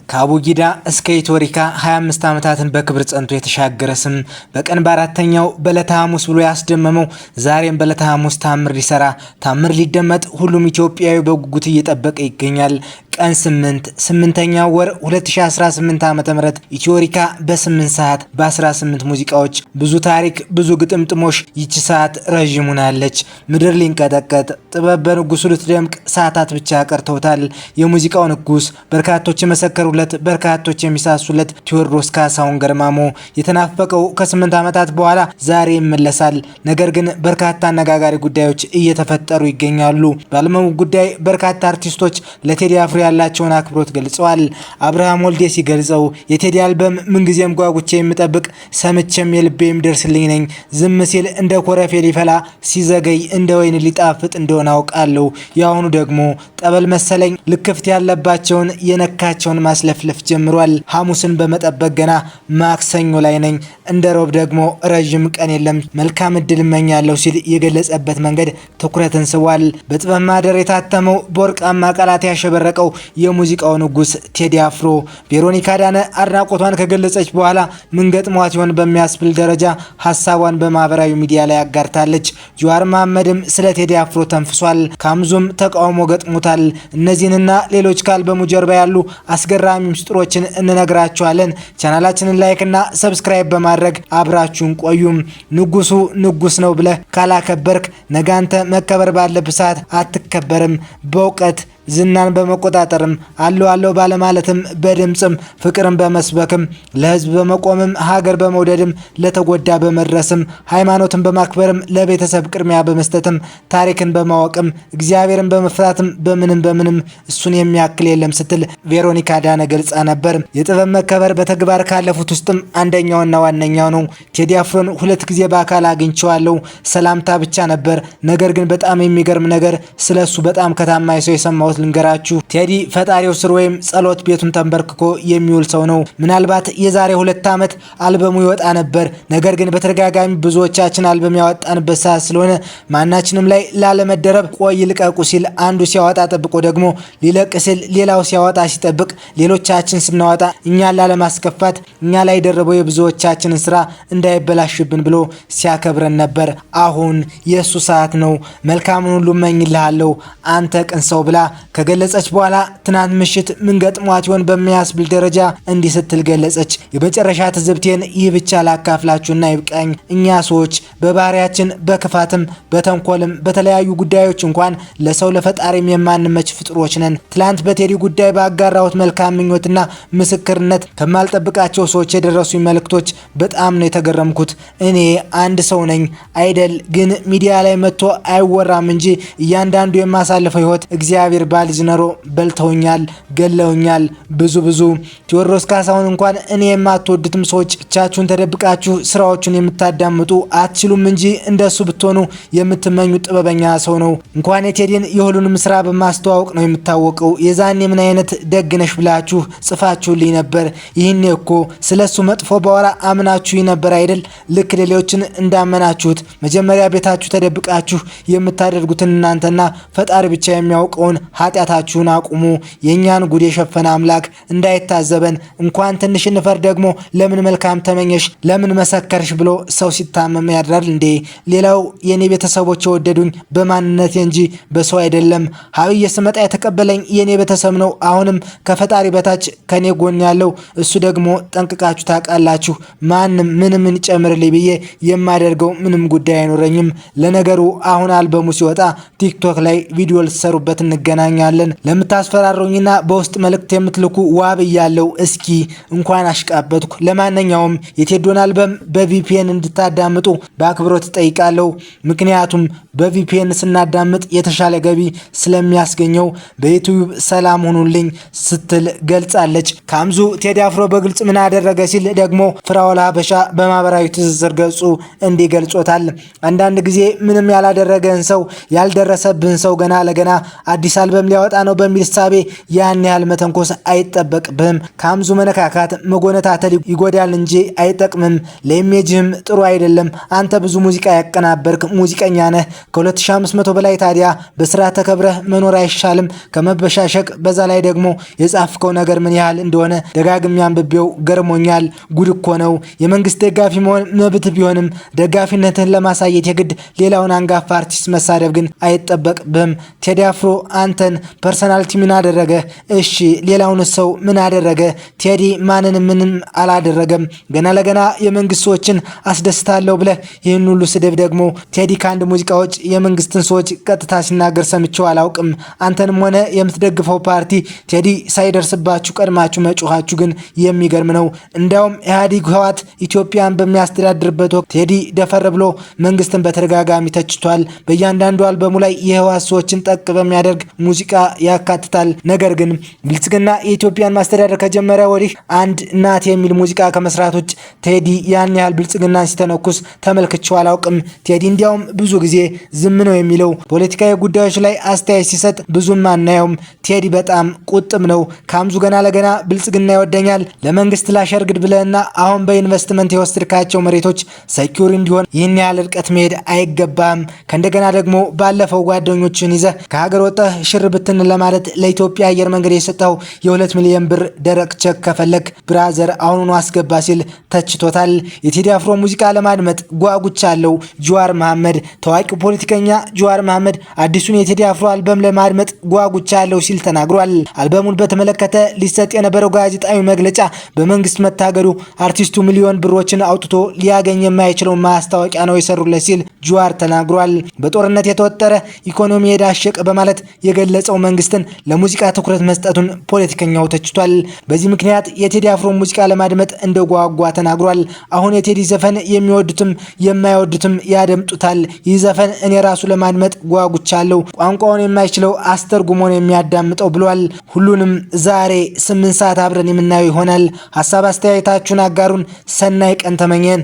ከአቡጊዳ እስከ ኢትዮሪካ 25 ዓመታትን በክብር ጸንቶ የተሻገረ ስም በቀን በአራተኛው በዕለተ ሐሙስ ብሎ ያስደመመው ዛሬም በዕለተ ሐሙስ ታምር ሊሰራ ታምር ሊደመጥ ሁሉም ኢትዮጵያዊ በጉጉት እየጠበቀ ይገኛል። ቀን 8ኛው ወር 2018 ዓ.ም ኢትዮሪካ በ8 ሰዓት በ18 ሙዚቃዎች ብዙ ታሪክ ብዙ ግጥምጥሞሽ ይቺ ሰዓት ረጅም ሆናለች። ምድር ሊንቀጠቀጥ ጥበብ በንጉሱ ልትደምቅ ሰዓታት ብቻ ቀርተውታል። የሙዚቃው ንጉስ በርካቶች የመሰከሩለት በርካቶች የሚሳሱለት ቴዎድሮስ ካሳሁን ገርማሞ የተናፈቀው ከ8 ዓመታት በኋላ ዛሬ ይመለሳል። ነገር ግን በርካታ አነጋጋሪ ጉዳዮች እየተፈጠሩ ይገኛሉ። ባለመው ጉዳይ በርካታ አርቲስቶች ለቴዲ አፍሮ ያላቸውን አክብሮት ገልጸዋል። አብርሃም ወልዴ ሲገልጸው የቴዲ አልበም ምንጊዜም ጓጉቼ የምጠብቅ ሰምቼም የልቤ የሚደርስልኝ ነኝ። ዝም ሲል እንደ ኮረፌ ሊፈላ ሲዘገይ እንደ ወይን ሊጣፍጥ እንደሆነ አውቃለሁ። ያሁኑ ደግሞ ጠበል መሰለኝ ልክፍት ያለባቸውን የነካቸውን ማስለፍለፍ ጀምሯል። ሐሙስን በመጠበቅ ገና ማክሰኞ ላይ ነኝ። እንደ ሮብ ደግሞ ረጅም ቀን የለም መልካም እድል እመኛለሁ ሲል የገለጸበት መንገድ ትኩረትን ስቧል። በጥበብ ማህደር የታተመው በወርቃማ ቃላት ያሸበረቀው የሙዚቃው ንጉስ ቴዲ አፍሮ ቬሮኒካ ዳነ አድናቆቷን ከገለጸች በኋላ ምን ገጥሟት ይሆን በሚያስብል ደረጃ ሐሳቧን በማህበራዊ ሚዲያ ላይ አጋርታለች። ጀዋር መሐመድም ስለ ቴዲ አፍሮ ተንፍሷል። ካምዙም ተቃውሞ ገጥሞታል። እነዚህንና ሌሎች ከአልበሙ ጀርባ ያሉ አስገራሚ ምስጢሮችን እንነግራችኋለን። ቻናላችንን ላይክ እና ሰብስክራይብ በማድረግ አብራችሁን ቆዩም። ንጉሱ ንጉስ ነው ብለህ ካላከበርክ ነገ አንተ መከበር ባለብህ ሰዓት አትከበርም። በእውቀት ዝናን በመቆጣጠርም አለው ባለማለትም በድምጽም ፍቅርን በመስበክም ለህዝብ በመቆምም ሀገር በመውደድም ለተጎዳ በመድረስም ሃይማኖትን በማክበርም ለቤተሰብ ቅድሚያ በመስጠትም ታሪክን በማወቅም እግዚአብሔርን በመፍራትም በምንም እሱን የሚያክል የለም ስትል ቬሮኒካ ዳነ ገልጻ ነበር። የጥበብ መከበር በተግባር ካለፉት ውስጥም አንደኛውና ዋነኛው ነው። ቴዲ አፍሮን 2 ጊዜ በአካል አግኝቼዋለሁ። ሰላምታ ብቻ ነበር። ነገር ግን በጣም የሚገርም ነገር ስለሱ በጣም ከታማኝ ሰው የሰማሁት ልንገራችሁ። ቴዲ ፈጣሪው ስር ወይም ጸሎት ቤቱን ተንበርክኮ የሚውል ሰው ነው። ምናልባት የዛሬ 2 ዓመት አልበሙ ይወጣ ነበር። ነገር ግን በተደጋጋሚ ብዙዎቻችን አልበም ያወጣንበት ሰዓት ስለሆነ ማናችንም ላይ ላለመደረብ ቆይ ልቀቁ ሲል አንዱ ሲያወጣ ጠብቆ ደግሞ ሊለቅ ሲል ሌላው ሲያወጣ ሲጠብቅ ሌሎቻችን ስናወጣ እኛን ላለማስከፋት እኛ ላይ ደረበው የብዙዎቻችንን ስራ እንዳይበላሽብን ብሎ ሲያከብረን ነበር። አሁን የሱ ሰዓት ነው። መልካምን ሁሉ እመኝልሃለሁ አንተ ቅን ሰው ብላ ከገለጸች በኋላ ትናንት ምሽት ምን ገጥሟት ይሆን በሚያስብል ደረጃ እንዲህ ስትል ገለጸች። የመጨረሻ ትዝብቴን ይህ ብቻ ላካፍላችሁና ይብቃኝ። እኛ ሰዎች በባህሪያችን በክፋትም በተንኮልም በተለያዩ ጉዳዮች እንኳን ለሰው ለፈጣሪም የማንመች ፍጥሮች ነን። ትላንት በቴዲ ጉዳይ ባጋራሁት መልካም ምኞትና ምስክርነት ከማልጠብቃቸው ሰዎች የደረሱኝ መልእክቶች በጣም ነው የተገረምኩት። እኔ አንድ ሰው ነኝ አይደል? ግን ሚዲያ ላይ መጥቶ አይወራም እንጂ እያንዳንዱ የማሳልፈው ህይወት እግዚአብሔር ባልጅ ነሮ በልተውኛል፣ ገለውኛል። ብዙ ቴዎድሮስ ካሳሁን እንኳን እኔ የማትወዱትም ሰዎች ብቻችሁን ተደብቃችሁ ስራዎቹን የምታዳምጡ አትችሉም እንጂ እንደሱ ብትሆኑ የምትመኙ ጥበበኛ ሰው ነው። እንኳን የቴዲን የሁሉንም ስራ በማስተዋወቅ ነው የምታወቀው። የዛኔ ምን አይነት ደግነሽ ብላችሁ ጽፋችሁልኝ ነበር። ይህኔ እኮ ስለሱ መጥፎ ባወራ አምናችሁ ነበር አይደል? ልክ ሌሎችን እንዳመናችሁት መጀመሪያ ቤታችሁ ተደብቃችሁ የምታደርጉትን እናንተና ፈጣሪ ብቻ የሚያውቀውን ኃጢአታችሁን አቁሙ። የኛን ጉድ የሸፈነ አምላክ እንዳይታዘበን እንኳን ትንሽ እንፈር ደግሞ ለምን መልካም ተመኘሽ ለምን መሰከርሽ ብሎ ሰው ሲታመም ያድራል እንዴ? ሌላው የኔ ቤተሰቦች የወደዱኝ በማንነቴ እንጂ በሰው አይደለም። ሀብዬ ስመጣ የተቀበለኝ የኔ ቤተሰብ ነው። አሁንም ከፈጣሪ በታች ከኔ ጎን ያለው እሱ ደግሞ ጠንቅቃችሁ ታውቃላችሁ። ማንም ምንም እንጨምርልኝ ብዬ የማደርገው ምንም ጉዳይ አይኖረኝም። ለነገሩ አሁን አልበሙ ሲወጣ ቲክቶክ ላይ ቪዲዮ ልትሰሩበት እንገናኛለን። ለምታስፈራሩኝና በውስጥ መልእክት የምትልኩ ዋብ ያለው እስኪ እንኳን አሽቃበትኩ። ለማንኛውም የቴዶን አልበም በቪፒኤን እንድታዳምጡ በአክብሮት ጠይቃለሁ። ምክንያቱም በቪፒኤን ስናዳምጥ የተሻለ ገቢ ስለሚያስገኘው በዩቲዩብ ሰላም ሁኑልኝ ስትል ገልጻለች። ካምዙ ቴዲ አፍሮ በግልጽ ምን አደረገ አደረገ ሲል ደግሞ ፍራኦል ሀበሻ በማህበራዊ ትስስር ገጹ እንዲገልጾታል። አንዳንድ ጊዜ ምንም ያላደረገን ሰው ያልደረሰብን ሰው ገና ለገና አዲስ አልበም ሊያወጣ ነው በሚል ሳቤ ያን ያህል መተንኮስ አይጠበቅብህም። ከአምዙ መነካካት መጎነታተል ይጎዳል እንጂ አይጠቅምም። ለኢሜጅህም ጥሩ አይደለም። አንተ ብዙ ሙዚቃ ያቀናበርክ ሙዚቀኛ ነህ። ከ2500 በላይ ታዲያ በስራ ተከብረህ መኖር አይሻልም ከመበሻሸቅ? በዛ ላይ ደግሞ የጻፍከው ነገር ምን ያህል እንደሆነ ደጋግሜ አንብቤው ገርሞኛል። ጉድ እኮ ነው። የመንግስት ደጋፊ መሆን መብት ቢሆንም ደጋፊነትህን ለማሳየት የግድ ሌላውን አንጋፋ አርቲስት መሳደብ ግን አይጠበቅብህም። ቴዲ አፍሮ አንተን ፐርሰናሊቲ ምን አደረገ? እሺ ሌላውን ሰው ምን አደረገ? ቴዲ ማንንም ምንም አላደረገም። ገና ለገና የመንግስት ሰዎችን አስደስታለሁ ብለህ ይህን ሁሉ ስድብ ደግሞ ቴዲ ከአንድ ሙዚቃዎች የመንግስትን ሰዎች ቀጥታ ሲናገር ሰምቼው አላውቅም። አንተንም ሆነ የምትደግፈው ፓርቲ ቴዲ ሳይደርስባችሁ ቀድማችሁ መጮኻችሁ ግን የሚገርም ነው። እንዲያውም ኢህአዴግ ህወሓት ኢትዮጵያን በሚያስተዳድርበት ወቅት ቴዲ ደፈር ብሎ መንግስትን በተደጋጋሚ ተችቷል። በእያንዳንዱ አልበሙ ላይ የህወሓት ሰዎችን ጠቅ በሚያደርግ ሙዚቃ ያካትታል። ነገር ግን ብልጽግና የኢትዮጵያን ማስተዳደር ከጀመረ ወዲህ አንድ እናት የሚል ሙዚቃ ከመስራት ውጭ ቴዲ ያን ያህል ብልጽግናን ሲተነኩስ ተመልክቼው አላውቅም። ቴዲ እንዲያውም ብዙ ጊዜ ዝም ነው የሚለው። ፖለቲካዊ ጉዳዮች ላይ አስተያየት ሲሰጥ ብዙም አናየውም። ቴዲ በጣም ቁጥም ነው። ከአምዙ ገና ለገና ብልጽግና ይወደኛል ለመንግስት ላሸርግድ ብለህና አሁን በኢንቨስትመንት የወሰድካቸው መሬቶች ሴኩር እንዲሆን ይህን ያህል ርቀት መሄድ አይገባም። ከእንደገና ደግሞ ባለፈው ጓደኞችን ይዘህ ከሀገር ወጥተህ ሽር ብትን ለማለት ለኢትዮጵያ አየር መንገድ የሰጠው የ2 ሚሊዮን ብር ደረቅ ቸክ ከፈለግ ብራዘር አሁኑኑ አስገባ ሲል ተችቶታል። የቴዲ አፍሮ ሙዚቃ ለማድመጥ ጓጉቻለሁ። ጀዋር መሐመድ ታዋቂው ፖለቲከኛ ጀዋር መሐመድ አዲሱን የቴዲ አፍሮ አልበም ለማድመጥ ጓጉቻለሁ ሲል ተናግሯል። አልበሙን በተመለከተ ሊሰጥ የነበረው ጋዜጣዊ መግለጫ በመንግስት መታገዱ አርቲስቱ ሚሊዮን ብሮችን አውጥቶ ሊያገኝ የማይችለው ማስታወቂያ ነው የሰሩለት ሲል ጀዋር ተናግሯል። በጦርነት የተወጠረ ኢኮኖሚ የዳሸቀ በማለት የገለጸው መንግስትን ለሙዚቃ ትኩረት መስጠቱን ፖለቲከኛው ተችቷል። በዚህ ምክንያት የቴዲ አፍሮ ሙዚቃ ለማድመጥ እንደጓጓ ተናግሯል። አሁን የቴዲ ዘፈን የሚወዱትም የማይወዱትም ያደምጡታል። ይህ ዘፈን እኔ ራሱ ለማድመጥ ጓጉቻለሁ። ቋንቋውን የማይችለው አስተርጉሞን የሚያዳምጠው ብሏል። ሁሉንም ዛሬ 8 ሰዓት አብረን የምናየው ይሆናል። ሀሳብ አስተያየታችሁን አጋሩን። ሰናይ ቀን ተመኘን።